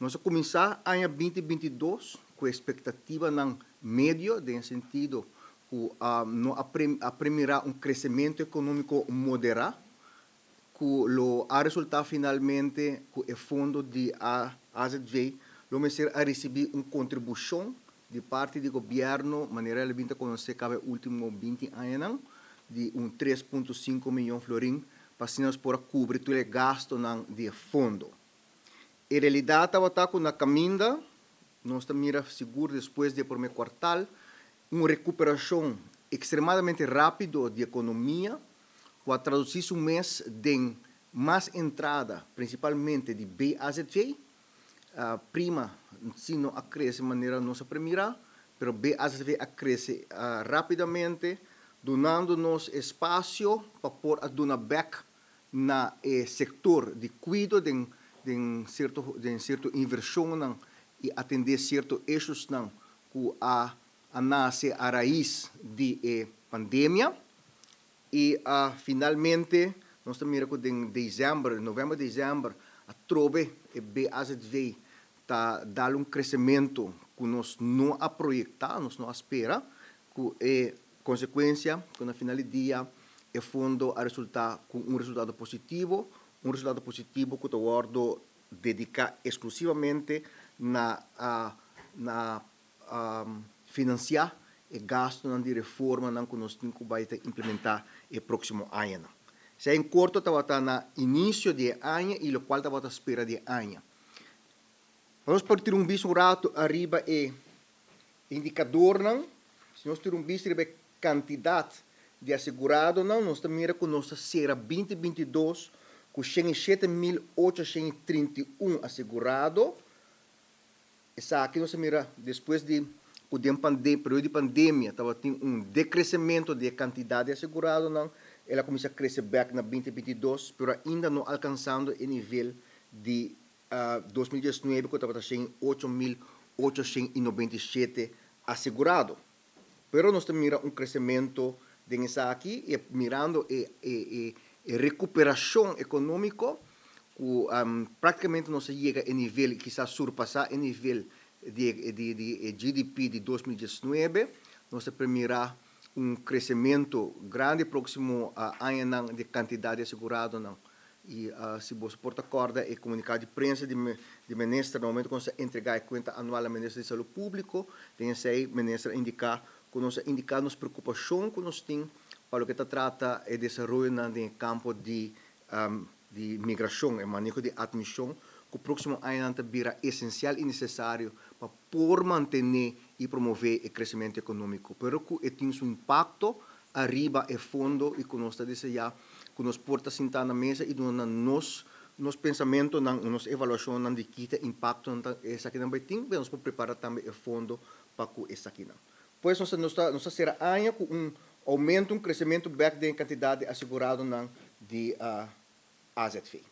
Nós começar ano 2022 com a expectativa ng médio, em sentido que aprimirá um crescimento econômico moderado, que a resultar finalmente que o fundo de AZV lo ser a receber uma contribuição de parte do governo, maneira que conhecer cabe último 20 anos, de 3,5 milhões de florins, para nós por cobrir todo o gasto de fundo. Em realidade, estava com a caminha, nós estamos seguros depois do primeiro quartal, uma recuperação extremadamente rápida da economia, que traduzir um mês de mais entrada, principalmente de BAZV, prima, se não cresce de maneira nossa primeira, mas BAZV cresce rapidamente, dando-nos espaço para pôr a dar back no setor de cuidado de certa inversão e atender certos eixos que nasce a raiz da pandemia. E finalmente, nós estamos em novembro, dezembro, a trove e BAZV está dando um crescimento que nós não projetamos, nós não esperamos, que é consequência, que no final do dia, o fundo a resultar com um resultado positivo que eu guardo dedicar exclusivamente na financiar e gasto de reforma que nós temos que implementar no próximo ano. Se em curto, estava no início do ano e o qual estava à espera do ano. Vamos partir visto rato arriba e indicador, se nós temos visto a quantidade de assegurado, nós estamos com nossa serra 2022 com 107.831 assegurado. Essa aqui nós mira depois de o período de pandemia, estava tendo decrescimento de quantidade de assegurado, ela começa a crescer back na 2022, mas ainda não alcançando o nível de 2019, que estava em 8.897 assegurado. Mas nós estamos mirando crescimento dessa aqui, e mirando a recuperação econômica, que praticamente não se chega a nível, quizás surpassar o nível de GDP de 2019, nós primeira crescimento grande próximo ano de quantidade assegurada. E se você porta corda e comunicado de imprensa de ministra, no momento que nós entregar a conta anual à ministra de Saúde Pública, tem esse ministra indicar que nós indicamos preocupação que nós temos para o que trata de desenvolvimento no campo de migração e manejo de admissão, que o próximo ano será essencial e necessário para por manter e promover o crescimento econômico. Pero que tem um impacto arriba e fundo e que nós está dizendo que nós porta sentar na mesa e nos pensamento, nos avaliação de que impacto essa aqui também tem, nós podemos preparar também o fundo para que essa aqui não. Pois nós será ano com aumento, crescimento back de quantidade assegurado de AZV.